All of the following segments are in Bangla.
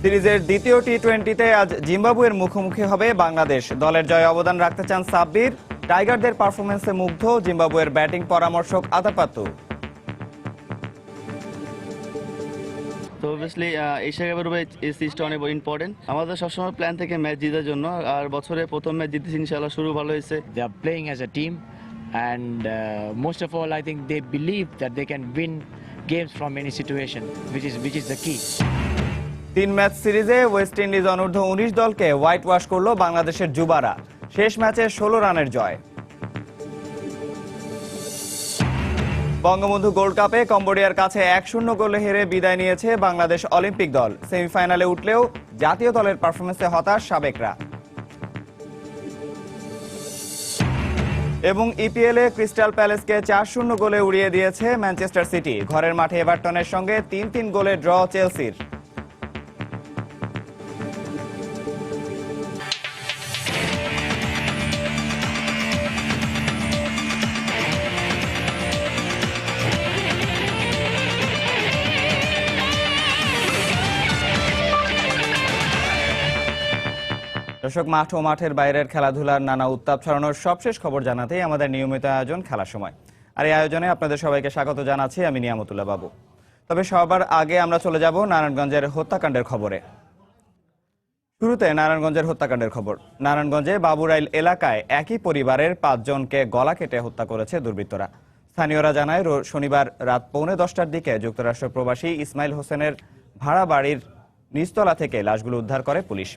সিরিজের দ্বিতীয় টি-20তে আজ জিম্বাবুয়ের মুখোমুখি হবে বাংলাদেশ। দলের জয়ে অবদান রাখতে চান সাব্বির। টাইগারদের পারফরম্যান্সে মুগ্ধ জিম্বাবুয়ের ব্যাটিং পরামর্শক আতাপাতু। তো অবভিয়াসলি এশিয়া কাপের উপরে এই সিরিজটা অনেক ইম্পর্টেন্ট। আমাদের সবসময় প্ল্যান থেকে ম্যাচ জিতার জন্য, আর বছরে প্রথম ম্যাচ জিতেছি, ইনশাআল্লাহ শুরু ভালো হয়েছে। They are playing as a team, and most of all, I think they believe that they can win games from any situation, which is the key. 3 match সিরিজে ওয়েস্ট ইন্ডিজ অনূর্ধ্ব 19 দলকে হোয়াইট ওয়াশ করল বাংলাদেশের যুবারা। শেষ ম্যাচে 16 রানের জয়। বঙ্গবন্ধু গোল্ড কাপে কম্বোডিয়ার কাছে 1-0 গোলে হেরে বিদায় নিয়েছে বাংলাদেশ অলিম্পিক দল। সেমিফাইনালে উঠলেও জাতীয় দলের পারফরম্যান্সে হতাশ সাবেকরা। এবং ইপিএলে ক্রিস্টাল প্যালেসকে 4-0 গোলে উড়িয়ে দিয়েছে ম্যানচেস্টার সিটি। ঘরের মাঠে এভারটনের সঙ্গে 3-3 গোলে ড্র চেলসির। দর্শক, মাঠ ও মাঠের বাইরের খেলাধুলার নানা উত্তাপ ছড়ানোর সবশেষ খবর জানাতেই আমাদের নিয়মিত আয়োজন খেলার সময়। আর এই আয়োজনে আপনাদের সবাইকে স্বাগত জানাচ্ছি আমি নিয়ামতুল্লাহ বাবু। তবে সবার আগে আমরা চলে যাব নারায়ণগঞ্জের হত্যাকাণ্ডের খবরে। শুরুতে নারায়ণগঞ্জের হত্যাকাণ্ডের খবর। নারায়ণগঞ্জে বাবুরাইল এলাকায় একই পরিবারের 5 জনকে গলা কেটে হত্যা করেছে দুর্বৃত্তরা। স্থানীয়রা জানায় শনিবার রাত 9:45টার দিকে যুক্তরাষ্ট্র প্রবাসী ইসমাইল হোসেনের ভাড়া বাড়ির নিচতলা থেকে লাশগুলো উদ্ধার করে পুলিশ।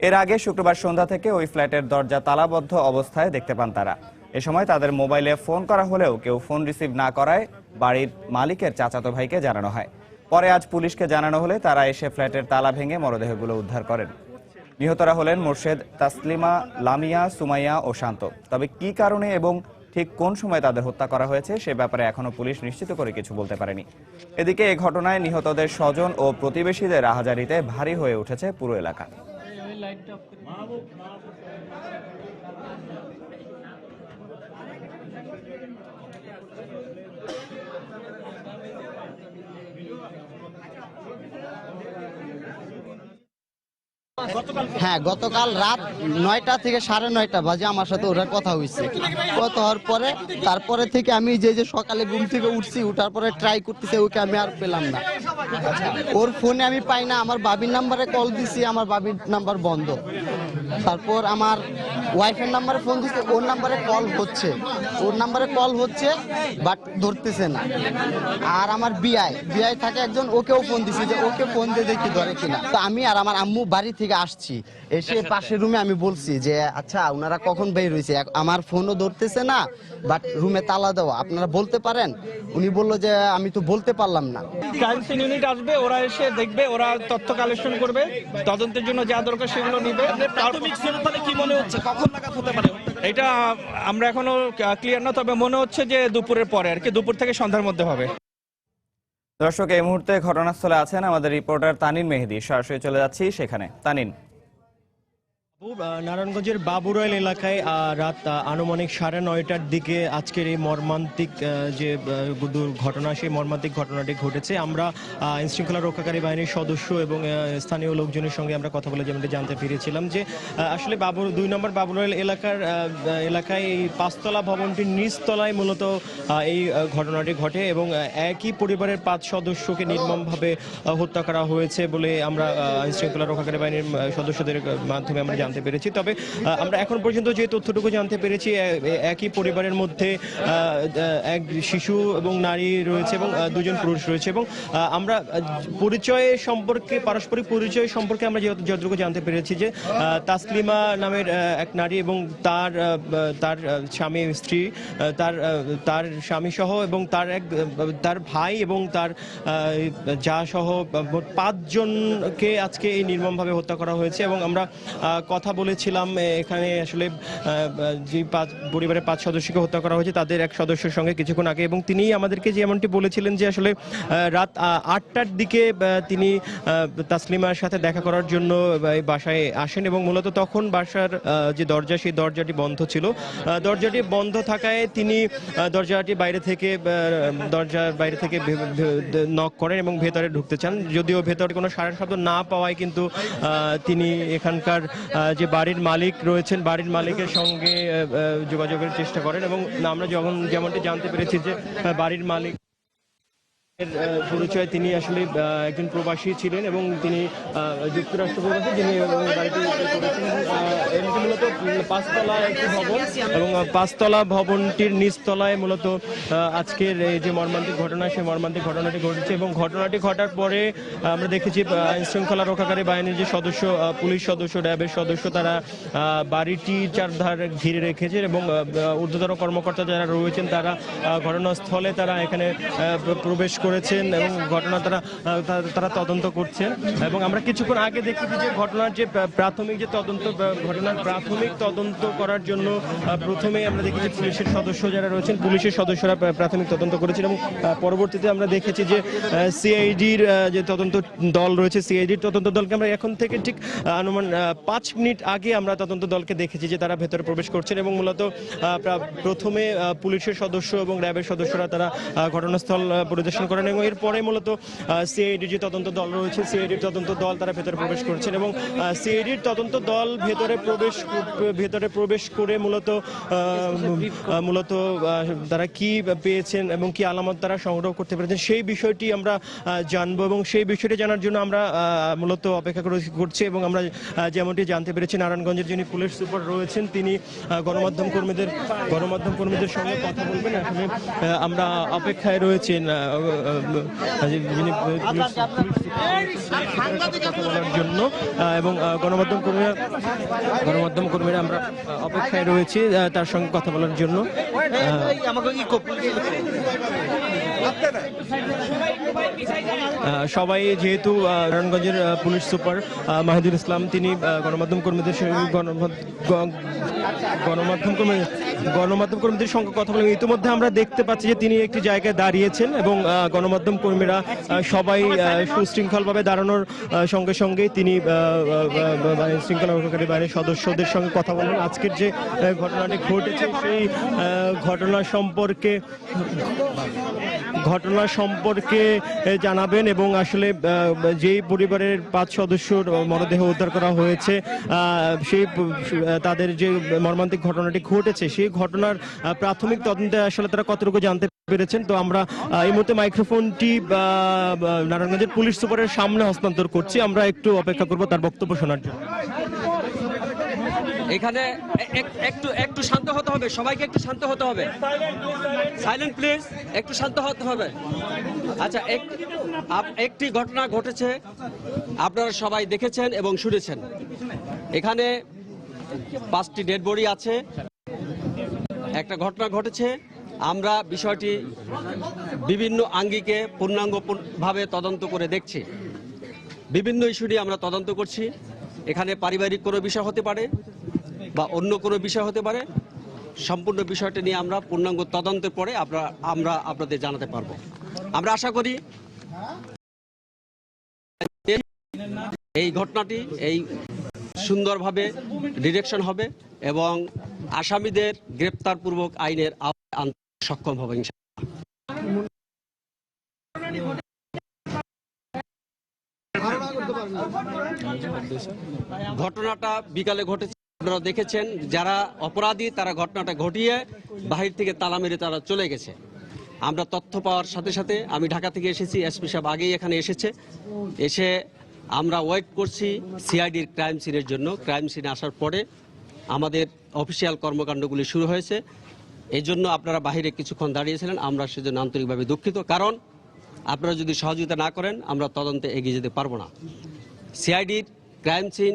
এর আগে শুক্রবার সন্ধ্যা থেকে ওই ফ্ল্যাটের দরজা তালাবদ্ধ অবস্থায় দেখতে পান তারা। এ সময় তাদের মোবাইলে ফোন করা হলেও কেউ ফোন রিসিভ না করায় বাড়ির মালিকের চাচাতো ভাইকে জানানো হয়। পরে আজ পুলিশকে জানানো হলে তারা এসে ফ্ল্যাটের তালা ভেঙে মরদেহগুলো উদ্ধার করেন। নিহতরা হলেন মোর্শেদ, তাসলিমা, লামিয়া, সুমাইয়া ও শান্ত। তবে কি কারণে এবং ঠিক কোন সময় তাদের হত্যা করা হয়েছে সে ব্যাপারে এখনো পুলিশ নিশ্চিত করে কিছু বলতে পারেনি। এদিকে এ ঘটনায় নিহতদের স্বজন ও প্রতিবেশীদের আহাজারিতে ভারী হয়ে উঠেছে পুরো এলাকা। হ্যাঁ, গতকাল রাত 9টা থেকে 9:30 বাজে আমার সাথে ওরা কথা হয়েছে। কথা হওয়ার পরে তারপরে থেকে আমি যে সকালে ঘুম থেকে উঠছি, উঠার পরে ট্রাই করতেছে, ওকে আমি আর পেলাম না। ওর ফোনে আমি পাই না। আমার বাবির নাম্বারে কল দিছি, আমার বাবির নাম্বার বন্ধ। তারপর আমার ওয়াইফের নাম্বারে ফোন দিচ্ছে, ওর নাম্বারে কল হচ্ছে বাট ধরতেছে না। আর আমার বিআই থাকে একজন, ওকেও ফোন দিছি যে ওকে ফোন দিয়ে দেখি ধরে কিনা। তো আমি আর আমার আম্মু বাড়ি থেকে আসছি, এসে পাশের রুমে আমি বলছি যে আচ্ছা ওনারা কখন বের হয়েছে, আমার ফোনও ধরতেছে না, বাট রুমে তালা দেওয়া, আপনারা বলতে পারেন? উনি বললো যে আমি তো বলতে পারলাম না। ক্রাইম সিন ইউনিট আসবে, ওরা এসে দেখবে, ওরা তথ্য কালেকশন করবে, তদন্তের জন্য যা দরকার সেগুলো নিবে। কি মনে হচ্ছে কখন নাগাদ হতে পারে এটা আমরা এখনো ক্লিয়ার না, তবে মনে হচ্ছে যে দুপুরের পরে আর কি, দুপুর থেকে সন্ধ্যার মধ্যে হবে। দর্শক, এই মুহূর্তে ঘটনাস্থলে আছেন আমাদের রিপোর্টার তানিন মেহেদি। সরাসরি চলে যাচ্ছি সেখানে। তানিন। নারায়ণগঞ্জের বাবুরাইল এলাকায় রাত আনুমানিক 9:30টার দিকে আজকের এই মর্মান্তিক যে ঘটনা, সেই মর্মান্তিক ঘটনাটি ঘটেছে। আমরা আইনশৃঙ্খলা রক্ষাকারী বাহিনীর সদস্য এবং স্থানীয় লোকজনের সঙ্গে আমরা কথা বলে যেমনটি জানতে পেরেছিলাম যে আসলে 2 নম্বর বাবুরাইল এলাকায় এই 5তলা ভবনটির নিচতলায় মূলত এই ঘটনাটি ঘটে এবং একই পরিবারের 5 সদস্যকে নির্মমভাবে হত্যা করা হয়েছে বলে আমরা আইনশৃঙ্খলা রক্ষাকারী বাহিনীর সদস্যদের মাধ্যমে আমরা জানতে পেরেছি। তবে আমরা এখন পর্যন্ত যে তথ্যটুকু জানতে পেরেছি, একই পরিবারের মধ্যে এক শিশু এবং নারী রয়েছে এবং 2 জন পুরুষ রয়েছে এবং আমরা পারস্পরিক পরিচয় সম্পর্কে আমরা যতটুকু জানতে পেরেছি যে তাসলিমা নামের এক নারী এবং তার স্বামী স্ত্রী, তার স্বামী সহ এবং তার ভাই এবং তার যা সহ 5 জনকে আজকে এই নির্মমভাবে হত্যা করা হয়েছে এবং আমরা কথা কথা বলেছিলাম এখানে আসলে যে পরিবারের 5 সদস্যকে হত্যা করা হয়েছে তাদের এক সদস্যের সঙ্গে কিছুক্ষণ আগে, এবং তিনি আমাদেরকে যেমনটি বলেছিলেন যে আসলে রাত 8টার দিকে তিনি তাসলিমার সাথে দেখা করার জন্য এই বাসায় আসেন এবং মূলত তখন বাসার যে দরজা সেই দরজাটি বন্ধ ছিল। দরজাটি বন্ধ থাকায় তিনি দরজার বাইরে থেকে নক করেন এবং ভেতরে ঢুকতে চান। যদিও ভেতরে কোনো সাড়া শব্দ না পাওয়ায় কিন্তু তিনি এখানকার যে বাড়ির মালিক রয়েছেন বাড়ির মালিকের সঙ্গে যোগাযোগের চেষ্টা করেন এবং আমরা যেমনটি জানতে পেরেছি যে বাড়ির মালিক পরিচয় তিনি আসলে একজন প্রবাসী ছিলেন এবং তিনি যুক্তরাষ্ট্র প্রবাসী, যিনি বাড়িটি করেছেন। এটি মূলত 5তলা একটি ভবন এবং 5তলা ভবনটির নিচতলায় মূলত আজকের এই যে মর্মান্তিক ঘটনা সেই মর্মান্তিক ঘটনাটি ঘটেছে এবং ঘটনাটি ঘটার পরে আমরা দেখেছি আইন শৃঙ্খলা রক্ষাকারী বাহিনীর যে সদস্য, পুলিশ সদস্য, র্যাবের সদস্য, তারা বাড়িটি চারধার ঘিরে রেখেছে এবং ঊর্ধ্বতন কর্মকর্তা যারা রয়েছেন তারা ঘটনাস্থলে তারা এখানে প্রবেশ করেছেন এবং ঘটনা তারা তদন্ত করছেন। এবং আমরা কিছুক্ষণ আগে দেখেছি যে ঘটনার যে প্রাথমিক তদন্ত করার জন্য প্রথমে আমরা দেখেছি পুলিশের সদস্য যারা রয়েছেন পুলিশের সদস্যরা প্রাথমিক তদন্ত করেছেন এবং পরবর্তীতে আমরা দেখেছি যে সিআইডির যে তদন্ত দল রয়েছে সিআইডির তদন্ত দলকে আমরা এখন থেকে ঠিক অনুমান 5 মিনিট আগে আমরা তদন্ত দলকে দেখেছি যে তারা ভেতরে প্রবেশ করছেন এবং মূলত প্রথমে পুলিশের সদস্য এবং র্যাবের সদস্যরা তারা ঘটনাস্থল পরিদর্শন করেন এবং এরপরে মূলত সিআইডির যে তদন্ত দল রয়েছে সিআইডির তদন্ত দল তারা ভেতরে প্রবেশ করছেন এবং সিআইডির তদন্ত দল ভেতরে প্রবেশ করে মূলত তারা কি পেয়েছেন এবং কি আলামত তারা সংগ্রহ করতে পেরেছেন সেই বিষয়টি আমরা জানবো এবং সেই বিষয়টি জানার জন্য আমরা মূলত অপেক্ষা করছি এবং আমরা যেমনটি জানতে পেরেছি নারায়ণগঞ্জের যিনি পুলিশ সুপার রয়েছেন তিনি গণমাধ্যম কর্মীদের সঙ্গে কথা বলবেন। আসলে আমরা অপেক্ষায় রয়েছেন যিনি বলার জন্য এবং গণমাধ্যম কর্মীরা আমরা অপেক্ষায় রয়েছি তার সঙ্গে কথা বলার জন্য। সবাই যেহেতু নারায়ণগঞ্জের পুলিশ সুপার মাহিদুল ইসলাম তিনি গণমাধ্যম কর্মীদের সঙ্গে কথা বলেন। ইতিমধ্যে আমরা দেখতে পাচ্ছি যে তিনি একটি জায়গায় দাঁড়িয়েছেন এবং গণমাধ্যম কর্মীরা সবাই সুশৃঙ্খলভাবে দাঁড়ানোর সঙ্গে সঙ্গে তিনি শৃঙ্খলা রক্ষাকারী বাহিনীর সদস্যদের সঙ্গে কথা বলেন। আজকের যে ঘটনাটি ঘটেছে সেই ঘটনা সম্পর্কে জানাবেন এবং আসলে যেই পরিবারের 5 সদস্যর মরদেহ উদ্ধার করা হয়েছে সেই তাদের যে মর্মান্তিক ঘটনাটি ঘটেছে সেই ঘটনার প্রাথমিক তদন্তে আসলে তারা কতটুকু জানতে পেরেছেন। তো আমরা এই মুহূর্তে মাইক্রোফোনটি নারায়ণগঞ্জের পুলিশ সুপারের সামনে হস্তান্তর করছি। আমরা একটু অপেক্ষা করব তার বক্তব্য শোনার জন্য। এখানে একটু শান্ত হতে হবে, সবাইকে একটু শান্ত হতে হবে। সাইলেন্ট প্লিজ, একটু শান্ত হতে হবে। আচ্ছা, একটি ঘটনা ঘটেছে, আপনারা সবাই দেখেছেন এবং শুনেছেন। এখানে 5টি ডেড বডি আছে, একটা ঘটনা ঘটেছে। আমরা বিষয়টি বিভিন্ন আঙ্গিকে পূর্ণাঙ্গভাবে তদন্ত করে দেখছি। বিভিন্ন ইস্যু নিয়ে আমরা তদন্ত করছি। এখানে পারিবারিক কোনো বিষয় হতে পারে বা অন্য কোনো বিষয় হতে পারে। সম্পূর্ণ বিষয়টি নিয়ে আমরা পূর্ণাঙ্গ তদন্তের পরে আমরা আপনাদের জানাতে পারবো। আমরা আশা করি এই ঘটনাটি এই সুন্দরভাবে ডিরেকশন হবে এবং আসামিদের গ্রেপ্তারপূর্বক আইনের আওতায় আনতে সক্ষম হবে ইনশাআল্লাহ। ঘটনাটা বিকালে ঘটেছে, আপনারা দেখেছেন। যারা অপরাধী তারা ঘটনাটা ঘটিয়ে বাহির থেকে তালা মেরে তারা চলে গেছে। আমরা তথ্য পাওয়ার সাথে সাথে আমি ঢাকা থেকে এসেছি, এসপি সাহেব আগেই এখানে এসে আমরা ওয়েট করছি সিআইডির ক্রাইম সিনের জন্য। ক্রাইম সিনে আসার পরে আমাদের অফিসিয়াল কর্মকাণ্ডগুলি শুরু হয়েছে। এই জন্য আপনারা বাহিরে কিছুক্ষণ দাঁড়িয়েছিলেন, আমরা সেজন্য আন্তরিকভাবে দুঃখিত। কারণ আপনারা যদি সহযোগিতা না করেন আমরা তদন্তে এগিয়ে যেতে পারবো না। সিআইডির ক্রাইম সিন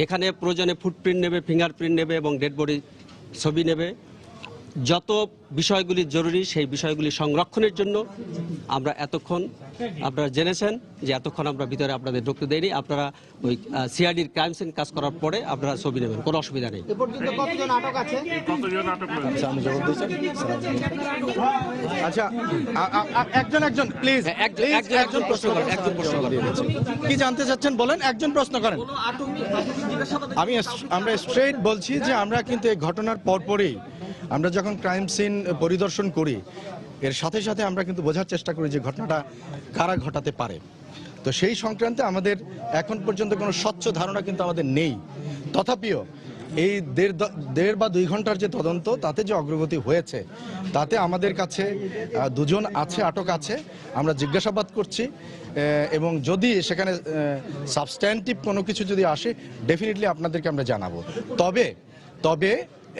এখানে প্রয়োজনে ফুটপ্রিন্ট নেবে, ফিঙ্গারপ্রিন্ট নেবে এবং ডেড বডি ছবি নেবে। যত বিষয়গুলি জরুরি সেই বিষয়গুলি সংরক্ষণের জন্য আমরা এতক্ষণ, আপনারা জেনেছেন যে এতক্ষণ আমরা ভিতরে আপনাদের ঢুকতে দেইনি। আপনারা ওই সিআইডির ক্রাইম সিন কাজ করার পরে আপনারা ছবি নেবেন, কোনো অসুবিধা নেই। আচ্ছা, একজন প্লিজ, একজন প্রশ্ন করেন, একজন প্রশ্ন করেন। কি জানতে চাচ্ছেন বলেন, একজন প্রশ্ন করেন। আমরা স্ট্রেট বলছি যে আমরা কিন্তু এই ঘটনার পরপরই আমরা যখন ক্রাইম সিন পরিদর্শন করি, এর সাথে সাথে আমরা কিন্তু বোঝার চেষ্টা করি যে ঘটনাটা কারা ঘটাতে পারে। তো সেই সংক্রান্তে আমাদের এখন পর্যন্ত কোনো স্বচ্ছ ধারণা কিন্তু আমাদের নেই। তথাপিও এই দেড় বা 2 ঘন্টার যে তদন্ত, তাতে যে অগ্রগতি হয়েছে, তাতে আমাদের কাছে 2 জন আছে, আটক আছে। আমরা জিজ্ঞাসাবাদ করছি এবং যদি সেখানে সাবস্ট্যান্টিভ কোনো কিছু যদি আসে, ডেফিনেটলি আপনাদেরকে আমরা জানাবো। তবে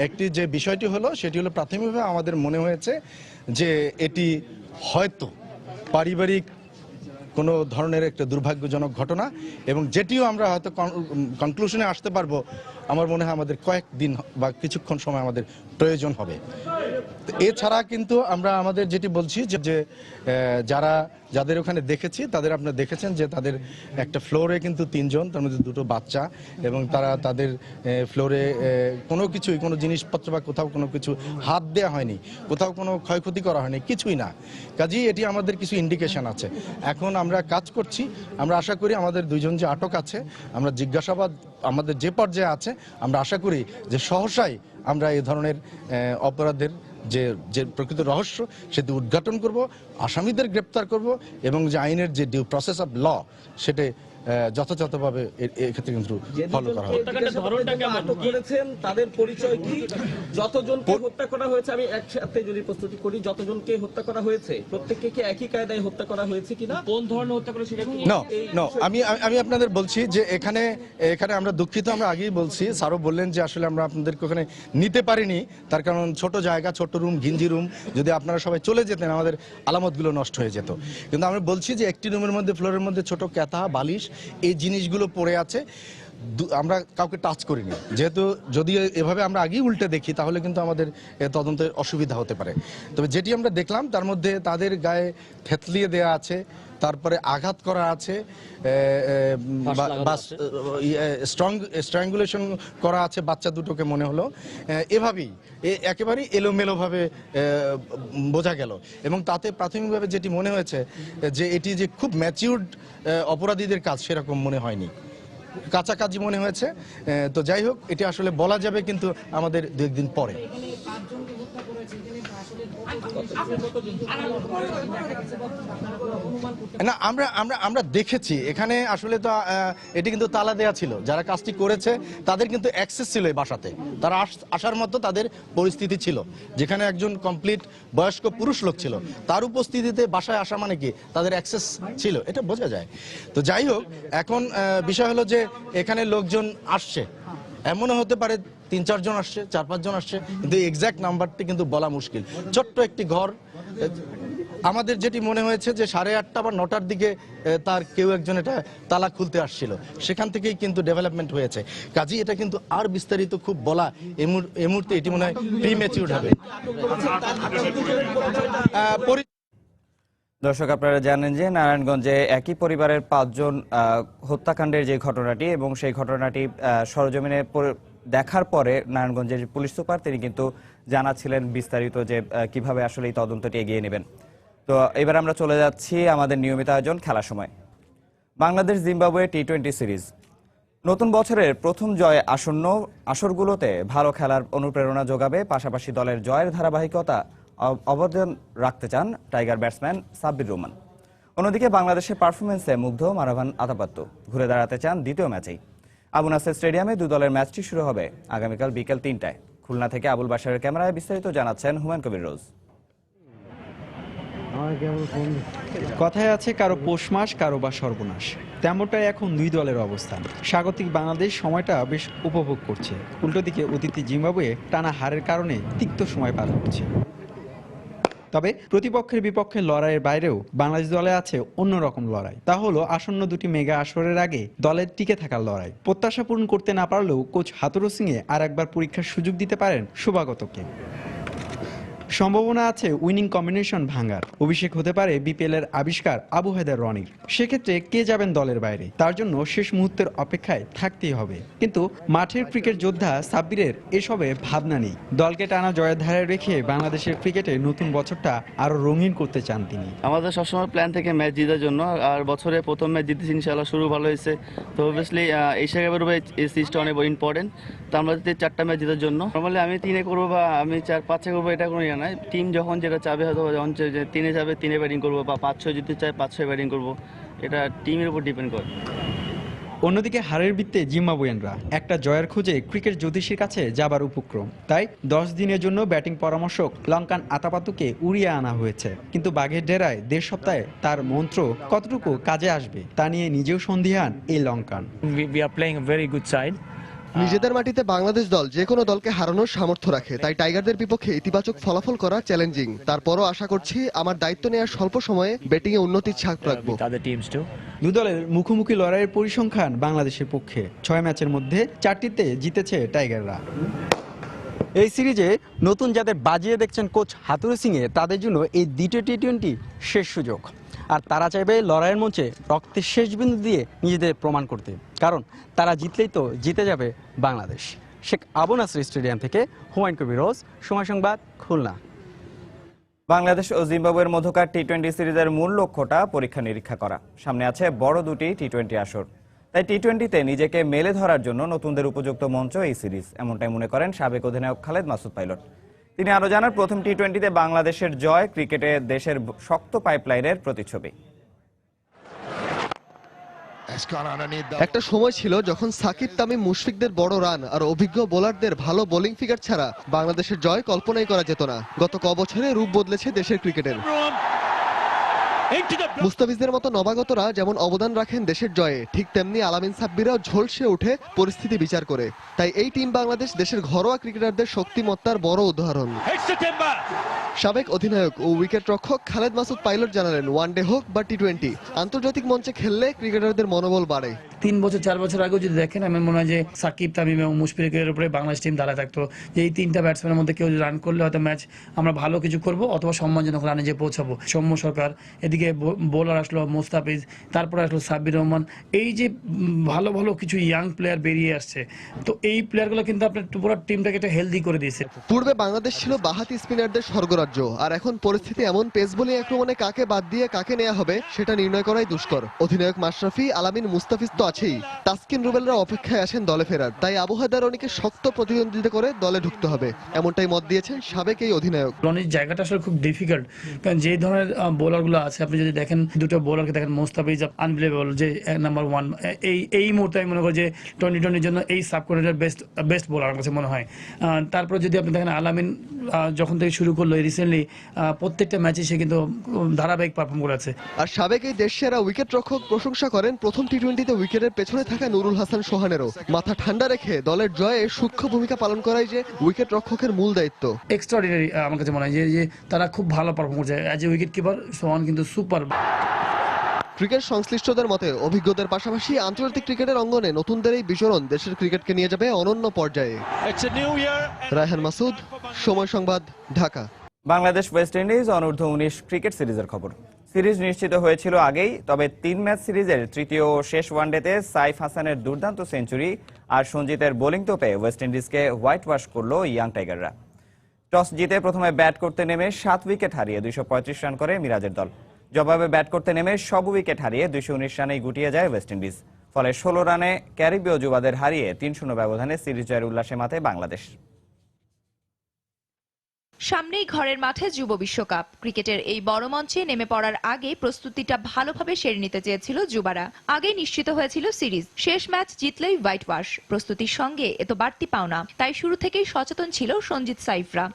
একটি যে বিষয়টি হলো, সেটি হলো প্রাথমিকভাবে আমাদের মনে হয়েছে যে এটি হয়তো পারিবারিক কোনো ধরনের একটা দুর্ভাগ্যজনক ঘটনা, এবং যেটিও আমরা হয়তো কনক্লুশনে আসতে পারবো, আমার মনে হয় আমাদের কয়েকদিন বা কিছুক্ষণ সময় আমাদের প্রয়োজন হবে। এছাড়া কিন্তু আমরা আমাদের যেটি বলছি যে যাদের ওখানে দেখেছি, তাদের আপনারা দেখেছেন যে তাদের একটা ফ্লোরে কিন্তু 3 জন, তার মধ্যে 2টো বাচ্চা, এবং তাদের ফ্লোরে কোনো জিনিসপত্র বা কোথাও কোনো কিছু হাত দেওয়া হয়নি, কোথাও কোনো ক্ষয়ক্ষতি করা হয়নি, কিছুই না। কাজেই এটি আমাদের কিছু ইন্ডিকেশন আছে। এখন আমরা কাজ করছি, আমরা আশা করি আমাদের 2 জন যে আটক আছে, আমরা জিজ্ঞাসাবাদ আমাদের যে পর্যায়ে আছে, আমরা আশা করি যে সহসাই আমরা এই ধরনের অপরাধের যে প্রকৃত রহস্য সেটি উদ্ঘাটন করব, আসামিদের গ্রেপ্তার করব, এবং যে আইনের যে ডিউ প্রসেস অফ ল সেটা যথাযথভাবে এক্ষেত্রে কিন্তু ফলো করা হবে। তাদের পরিচয় কি? যতজনকে হত্যা করা হয়েছে, আমি একসাথে যদি প্রস্তুতি করি, যতজনকে হত্যা করা হয়েছে প্রত্যেককে কি একই কায়দায় হত্যা করা হয়েছে কিনা, কোন ধরনের হত্যা করা সেটা আমি আপনাদের বলছি যে এখানে আমরা দুঃখিত। আমরা আগেই বলছি, স্যারও বললেন যে আসলে আমরা আপনাদেরকে ওখানে নিতে পারিনি, তার কারণ ছোট জায়গা, ছোট রুম, ঘিঞ্জি রুম, যদি আপনারা সবাই চলে যেতেন আমাদের আলামতগুলো নষ্ট হয়ে যেত। কিন্তু আমরা বলছি যে একটি রুমের মধ্যে, ফ্লোরের মধ্যে ছোট ক্যাথা, বালিশ, এই জিনিসগুলো পড়ে আছে, আমরা কাউকে টাচ করিনি। যেহেতু যদি এভাবে আমরা আগেই উল্টে দেখি, তাহলে কিন্তু আমাদের তদন্তে অসুবিধা হতে পারে। তবে যেটি আমরা দেখলাম, তার মধ্যে তাদের গায়ে থেতলিয়ে দেওয়া আছে, তারপরে আঘাত করা আছে, স্ট্রাঙ্গুলেশন করা আছে বাচ্চা দুটোকে, মনে হলো এভাবেই একেবারেই এলোমেলোভাবে বোঝা গেল। এবং তাতে প্রাথমিকভাবে যেটি মনে হয়েছে যে এটি যে খুব ম্যাচিউরড অপরাধীদের কাজ, সেরকম মনে হয়নি, কাছাকাছি মনে হয়েছে। তো যাই হোক, এটি আসলে বলা যাবে কিন্তু আমাদের 2 দিন পরে। না, আমরা দেখেছি এখানে আসলে তো এটি কিন্তু তালা দেয়া ছিল। যারা কাজটি করেছে তাদের কিন্তু অ্যাক্সেস ছিল এই বাসাতে, তারা আসার মতো তাদের পরিস্থিতি ছিল। যেখানে একজন কমপ্লিট বয়স্ক পুরুষ লোক ছিল, তার উপস্থিতিতে বাসায় আসা মানে কি তাদের অ্যাক্সেস ছিল, এটা বোঝা যায়। তো যাই হোক, এখন বিষয় হলো যে এখানে লোকজন আসছে, এমনও হতে পারে 3-4 জন আসছে, 4-5 জন আসছে, কিন্তু এক্সাক্ট নাম্বারটি কিন্তু বলা মুশকিল। ছোট্ট একটি ঘর, আমাদের যেটি মনে হয়েছে যে 8:30 বা 9টার দিকে তার কেউ একজন এটা তালা খুলতে আসছিল, সেখান থেকেই কিন্তু ডেভেলপমেন্ট হয়েছে। কাজেই এটা কিন্তু আর বিস্তারিত খুব বলা এই মুহূর্তে এটি মনে হয় প্রিম্যাচিউরড হবে। দর্শক, আপনারা জানেন যে নারায়ণগঞ্জে একই পরিবারের 5 জন হত্যাকাণ্ডের যে ঘটনাটি, এবং সেই ঘটনাটি সরজমিনে দেখার পরে নারায়ণগঞ্জের পুলিশ সুপার তিনি কিন্তু জানাচ্ছিলেন বিস্তারিত যে কিভাবে আসলে এই তদন্তটি এগিয়ে নেবেন। তো এবার আমরা চলে যাচ্ছি আমাদের নিয়মিত আয়োজন খেলার সময়। বাংলাদেশ জিম্বাবুয়ে টি-20 সিরিজ নতুন বছরের প্রথম জয় আসন্ন আসরগুলোতে ভালো খেলার অনুপ্রেরণা যোগাবে, পাশাপাশি দলের জয়ের ধারাবাহিকতা অবদান রাখতে চান টাইগার ব্যাটসম্যান সাব্বির রহমান। অন্যদিকে বাংলাদেশের পারফরমেন্সে মুগ্ধ মারাভান আতাপাত্তু ঘুরে দাঁড়াতে চান দ্বিতীয় ম্যাচেই। আবু নাসের স্টেডিয়ামে 2 দলের ম্যাচটি শুরু হবে আগামীকাল বিকেল 3টায়। খুলনা থেকে আবুল বাশারের ক্যামেরায় বিস্তারিত জানাচ্ছেন হুমায়ুন কবির রোজ। কথায় আছে কারো পৌষ মাস, কারো বা সর্বনাশ। তেমনটাই এখন 2 দলের অবস্থান। স্বাগতিক বাংলাদেশ সময়টা বেশ উপভোগ করছে, উল্টো দিকে অতিথি জিম্বাবুয়ে টানা হারের কারণে তিক্ত সময় পার করছে। তবে প্রতিপক্ষের বিপক্ষে লড়াইয়ের বাইরেও বাংলাদেশ দলে আছে অন্যরকম লড়াই। তা হলো আসন্ন 2টি মেগা আসরের আগে দলের টিকে থাকার লড়াই। প্রত্যাশা পূরণ করতে না পারলেও কোচ হাতুরু সিংয়ে আর একবার পরীক্ষার সুযোগ দিতে পারেন শুভাগতকে। সম্ভাবনা আছে উইনিং কম্বিনেশন ভাঙার। অভিষেক হতে পারে বিপিএল এর আবিষ্কার আবু হায়দার রনির। সেক্ষেত্রে কে যাবেন দলের বাইরে, তার জন্য শেষ মুহূর্তের অপেক্ষায় থাকতেই হবে। কিন্তু মাঠের ক্রিকেট যোদ্ধা সাব্বিরের এসবে ভাবনা নেই। দলকে টানা জয়ের ধারায় রেখে বাংলাদেশের ক্রিকেটে নতুন বছরটা আরো রঙিন করতে চান তিনি। আমাদের সবসময় প্ল্যান থেকে ম্যাচ জেতার জন্য, আর বছরে প্রথম ম্যাচ জিতেছি ইনশাআল্লাহ, শুরু ভালো হয়েছে। তো অবভিয়াসলি এশিয়া কাপের উপরে এই সিরিজটা অনেক ইম্পর্টেন্ট। তো আমরা যদি 4টা ম্যাচ জেতার জন্য, নর্মালি আমি 3-এ করবো বা আমি 4-5-এ করবো, এটা কোনো ইয়ে নয়। টিম যখন যেটা চাবে, হয়তো যখন 3-এ যাবে 3-এ ব্যাটিং করবো, বা 5-6 জিততে চায় 5-6 ব্যাটিং করবো, এটা টিমের উপর ডিপেন্ড করে। অন্যদিকে হারের বৃত্তে জিম্বাবুয়ানরা একটা জয়ের খোঁজে ক্রিকেট জ্যোতিষীর কাছে যাবার উপক্রম। তাই 10 দিনের জন্য ব্যাটিং পরামর্শক লঙ্কান আতাপাতুকে উড়িয়ে আনা হয়েছে। কিন্তু বাঘের ডেরায় 1.5 সপ্তাহে তার মন্ত্র কতটুকু কাজে আসবে তা নিয়ে নিজেও সন্দিহান এই Lankan. We are playing a very good side. নিজেদের মাটিতে বাংলাদেশ দল যে কোনো দলকে হারানোর সামর্থ্য রাখে, তাই টাইগারদের বিপক্ষে ইতিবাচক ফলাফল করা চ্যালেঞ্জিং। তারপরও আশা করছি আমার দায়িত্ব নেওয়ার স্বল্প সময়ে ব্যাটিংয়ে উন্নতির ছাপ রাখবো। With other teams too. দু দলের মুখোমুখি লড়াইয়ের পরিসংখ্যান বাংলাদেশের পক্ষে 6 ম্যাচের মধ্যে 4টিতে জিতেছে টাইগাররা। এই সিরিজে নতুন যাদের বাজিয়ে দেখছেন কোচ হাতুরু সিংয়ে, তাদের জন্য এই দ্বিতীয় টি-20 শেষ সুযোগ। আর তারা চাইবে লড়াইয়ের মঞ্চে রক্তের শেষ বিন্দু দিয়ে নিজেদের প্রমাণ করতে, কারণ তারা জিতলেই তো জিতে যাবে বাংলাদেশ। শেখ আবু নাসর স্টেডিয়াম থেকে হুমায়ুন কবির রোজ, সময় সংবাদ, খুলনা। বাংলাদেশ ও জিম্বাবুয়ের মধ্যকার টি-20 সিরিজের মূল লক্ষ্যটা পরীক্ষা নিরীক্ষা করা। সামনে আছে বড় দুটি টি-20 আসর। তাই টি-20তে নিজেকে মেলে ধরার জন্য নতুনদের উপযুক্ত মঞ্চ এই সিরিজ, এমনটাই মনে করেন সাবেক অধিনায়ক খালেদ মাসুদ পাইলট। তিনি আরও জানান, প্রথম টি-20তে বাংলাদেশের জয় ক্রিকেটে দেশের শক্ত পাইপলাইনের প্রতিচ্ছবি। একটা সময় ছিল যখন সাকিব, তামিম, মুশফিকদের বড় রান আর অভিজ্ঞ বোলারদের ভালো বোলিং ফিগার ছাড়া বাংলাদেশের জয় কল্পনাই করা যেত না। গত বছরে রূপ বদলেছে দেশের ক্রিকেটের। মুস্তাফিজদের মতো নবাগতরা যেমন অবদান রাখেন দেশের জয়ে, ঠিক তেমনি আলামিন সাব্বিরাও ঝলসে ওঠে পরিস্থিতি বিচার করে। তাই এই টিম বাংলাদেশ দেশের ঘরোয়া ক্রিকেটারদের শক্তিমত্তার বড় উদাহরণ। সাবেক অধিনায়ক ও উইকেট রক্ষক খালেদ মাসুদ পাইলট জানালেন, ওয়ানডে হোক বা টি-20, আন্তর্জাতিক মঞ্চে খেললে ক্রিকেটারদের মনোবল বাড়ে। 3 বছর 4 বছর আগেও যদি দেখেন, আমার মনে হয় যে সাকিব, তামিম এবং মুশফিকের উপরে বাংলাদেশ টিম দাঁড়ায় থাকতো, যে এই 3টা ব্যাটসম্যানের মধ্যে কেউ রান করলে হয়তো ম্যাচ আমরা ভালো কিছু করব অথবা সম্মানজনক রানে যে পৌঁছাবো। সৌম্য সরকার, এদিকে বোলার আসলো মুস্তাফিজ, তারপরে আসলো সাব্বির রহমান, এই যে ভালো ভালো কিছু ইয়াং প্লেয়ার বেরিয়ে আসছে। তো এই প্লেয়ারগুলো কিন্তু আপনার পুরো টিমটাকে একটা হেলদি করে দিয়েছে। পূর্বে বাংলাদেশ ছিল বাহাতি স্পিনারদের স্বর্গরাজ্য, আর এখন পরিস্থিতি এমন, পেস বোলিং আক্রমণে কাকে বাদ দিয়ে কাকে নেওয়া হবে সেটা নির্ণয় করাই দুষ্কর। অধিনায়ক মাশরাফি, আলামিন, মুস্তাফিজ তো আছেই, তাসকিন রুবেলরা অপেক্ষায় আছেন দলে ফেরার। তাই আবু হায়দার রনিকে শক্ত প্রতিদ্বন্দ্বিতা করে দলে ঢুকতে হবে, এমনটাই মত দিয়েছেন সাবেক এই অধিনায়ক। রনির জায়গাটা আসলে খুব ডিফিকাল্ট, কারণ যে ধরনের বোলারগুলো আছে, আপনি যদি দেখেন দুটো বোলারকে দেখেন, মুস্তাফিজ আনবিলিভেবল, যে নাম্বার 1 এই মুহূর্তে আমি মনে করি যে টি-20 জন্য এই সাবকন্টিনেন্টের বেস্ট বোলার আমার কাছে মনে হয়। তারপরে যদি আপনি দেখেন আলামিন যখন থেকে শুরু করলো রিসেন্টলি, প্রত্যেকটা ম্যাচে সে কিন্তু ধারাবাহিক পারফর্ম করেছে। আর সাবেক এই দেশসেরা উইকেট রক্ষক প্রশংসা করেন প্রথম টি-20তে উইকেটের পেছনে থাকা নুরুল হাসান সোহানেরও। মাথা ঠান্ডা রেখে দলের জয়ে সূক্ষ্ম ভূমিকা পালন করাই যে উইকেট রক্ষকের মূল দায়িত্ব। এক্সট্রাঅর্ডিনারি আমার কাছে মনে হয় যে তারা খুব ভালো পারফর্ম করছে। অ্যাজ এ উইকেট কিপার সোহান কিন্তু সুপার। ক্রিকেট সংশ্লিষ্টদের মতে অভিজ্ঞদের পাশাপাশি আন্তর্জাতিক ক্রিকেটের অঙ্গনে নতুনদের এই বিচরণ দেশের ক্রিকেটকে নিয়ে যাবে অনন্য পর্যায়ে। রায়হান মাসুদ, সময় সংবাদ, ঢাকা। বাংলাদেশ ওয়েস্ট ইন্ডিজ অনূর্ধ্ব-19 ক্রিকেট সিরিজের খবর। সিরিজ নিশ্চিত হয়েছিল আগেই, তবে 3 ম্যাচ সিরিজের তৃতীয় ও শেষ ওয়ানডেতে সাইফ হাসানের দুর্দান্ত সেঞ্চুরি আর সঞ্জিতের বোলিং তোপে ওয়েস্ট ইন্ডিজকে হোয়াইট ওয়াশ করল ইয়াং টাইগাররা। টস জিতে প্রথমে ব্যাট করতে নেমে 7 উইকেট হারিয়ে 235 রান করে মিরাজের দল। জবাবে ব্যাট করতে নেমে সব উইকেট হারিয়ে 219 রানেই গুটিয়ে যায় ওয়েস্ট ইন্ডিজ। ফলে 16 রানে ক্যারিবীয় যুবাদের হারিয়ে 3-0 ব্যবধানে সিরিজ জয়ের উল্লাসে মাতে বাংলাদেশ। সামনেই ঘরের মাঠে যুব বিশ্বকাপ। ক্রিকেটের এই বড় মঞ্চে নেমে পড়ার আগে প্রস্তুতিটা ভালোভাবে সেরে নিতে চেয়েছিল যুবারা। আগেই নিশ্চিত হয়েছিল সিরিজ, শেষ ম্যাচ জিতলেই হোয়াইট ওয়াশ। প্রস্তুতির সঙ্গে এত বাড়তি পাওনা, তাই শুরু থেকেই সচেতন ছিল সঞ্জিত সাইফরা।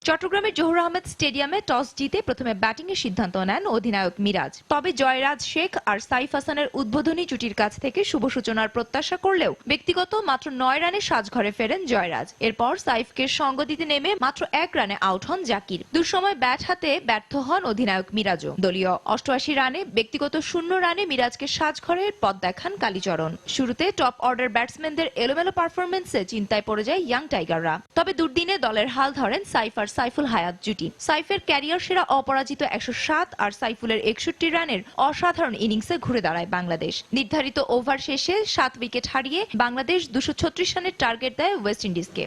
চট্টগ্রামের জহুর আহমেদ স্টেডিয়ামে টস জিতে প্রথমে ব্যাটিংয়ের সিদ্ধান্ত নেন অধিনায়ক মিরাজ। তবে জয়রাজ শেখ আর সাইফ হাসানের উদ্বোধনী জুটির কাছ থেকে শুভ সূচনার প্রত্যাশা করলেও ব্যক্তিগত মাত্র 9 রানে সাজঘরে ফেরেন জয়রাজ। এরপর সাইফকে সঙ্গ দিতে নেমে মাত্র 1 রানে আউট হন জাকির। দুঃসময় ব্যাট হাতে ব্যর্থ হন অধিনায়ক মিরাজও। দলীয় 88 রানে, ব্যক্তিগত 0 রানে মিরাজকে সাজঘরের পথ দেখান কালীচরণ। শুরুতে টপ অর্ডার ব্যাটসম্যানদের এলোমেলো পারফরমেন্সে চিন্তায় পড়ে যায় ইয়াং টাইগাররা। তবে দুর্দিনে দলের হাল ধরেন সাইফ আর সাইফুল হায়াত জুটি। সাইফের ক্যারিয়ার সেরা অপরাজিত 107 আর সাইফুলের 61 রানের অসাধারণ ইনিংসে ঘুরে দাঁড়ায় বাংলাদেশ। নির্ধারিত ওভার শেষে 7 উইকেট হারিয়ে বাংলাদেশ 236 রানের টার্গেট দেয় ওয়েস্ট ইন্ডিজকে।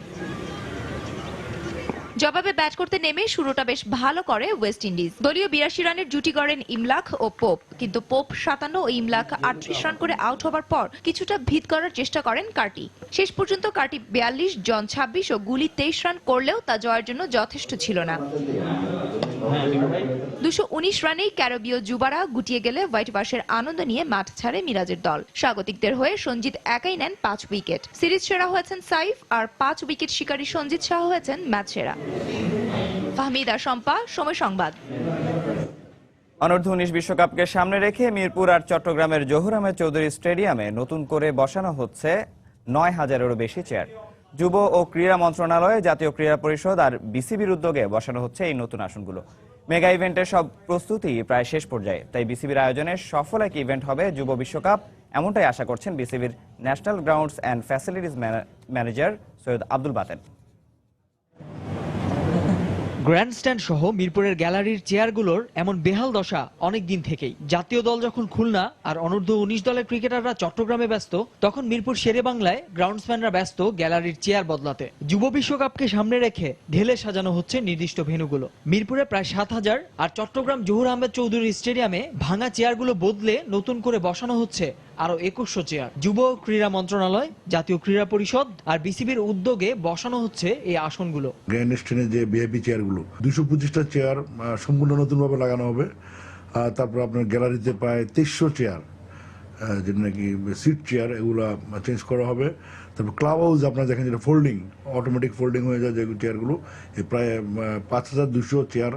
জবাবে ব্যাট করতে নেমে শুরুটা বেশ ভালো করে ওয়েস্ট ইন্ডিজ। দলীয় 82 রানের জুটি গড়েন ইমলাক ও পোপ, কিন্তু পোপ 57 ও ইমলাক 38 রান করে আউট হবার পর কিছুটা ভিত করার চেষ্টা করেন কার্টি। শেষ পর্যন্ত কার্টি 42, জন 26 ও গুলি 23 রান করলেও তা জয়ের জন্য যথেষ্ট ছিল না। 219 রানেই ক্যারিবীয় যুবারা গুটিয়ে গেলে হোয়াইট ওয়াশের আনন্দ নিয়ে মাঠ ছাড়ে মিরাজের দল। স্বাগতিকদের হয়ে সঞ্জিত একাই নেন 5 উইকেট। সিরিজ সেরা হয়েছেন সাইফ, আর 5 উইকেট শিকারী সঞ্জিত শাহ হয়েছেন ম্যাচ সেরা। ফাহমিদা শম্পা, সময় সংবাদ। অনূর্ধ্ব-19 বিশ্বকাপকে সামনে রেখে মিরপুর আর চট্টগ্রামের জহুর আহমেদ চৌধুরী স্টেডিয়ামে নতুন করে বসানো হচ্ছে 9000-এরও বেশি চেয়ার। যুব ও ক্রীড়া মন্ত্রণালয়, জাতীয় ক্রীড়া পরিষদ আর বিসিবির উদ্যোগে বসানো হচ্ছে এই নতুন আসনগুলো। মেগা ইভেন্টের সব প্রস্তুতি প্রায় শেষ পর্যায়ে, তাই বিসিবির আয়োজনে সফল এক ইভেন্ট হবে যুব বিশ্বকাপ, এমনটাই আশা করছেন বিসিবির national grounds and facilities manager Syed Abdul Baten. Grandstand সহ মিরপুরের গ্যালারির চেয়ারগুলোর এমন বেহাল দশা অনেক দিন থেকেই। জাতীয় দল যখন খুলনা আর অনূর্ধ্ব-19 দলের ক্রিকেটাররা চট্টগ্রামে ব্যস্ত, তখন মিরপুর শেরে বাংলায় গ্রাউন্ডসম্যানরা ব্যস্ত গ্যালারির চেয়ার বদলাতে। যুব বিশ্বকাপকে সামনে রেখে ঢেলে সাজানো হচ্ছে নির্দিষ্ট ভেন্যুগুলো। মিরপুরে প্রায় 7000 আর চট্টগ্রাম জহুর আহমেদ চৌধুরী স্টেডিয়ামে ভাঙা চেয়ারগুলো বদলে নতুন করে বসানো হচ্ছে আরো 2100 চেয়ার। যুব ক্রীড়া মন্ত্রণালয়, জাতীয় ক্রীড়া পরিষদ আর বিসিবির উদ্যোগে বসানো হচ্ছে এই আসনগুলো। গ্র্যান্ড স্ট্যান্ডে যে ভিআইপি চেয়ারগুলো 225টা চেয়ার সম্পূর্ণ নতুনভাবে লাগানো হবে। তারপর আপনার গ্যালারিতে প্রায় 2300 চেয়ার, যেটা নাকি সিট চেয়ার, এগুলো চেঞ্জ করা হবে। তারপর ক্লাব হাউস আপনার দেখেন যেটা ফোল্ডিং, অটোমেটিক ফোল্ডিং হয়ে যায় যে চেয়ারগুলো, প্রায় 5200 চেয়ার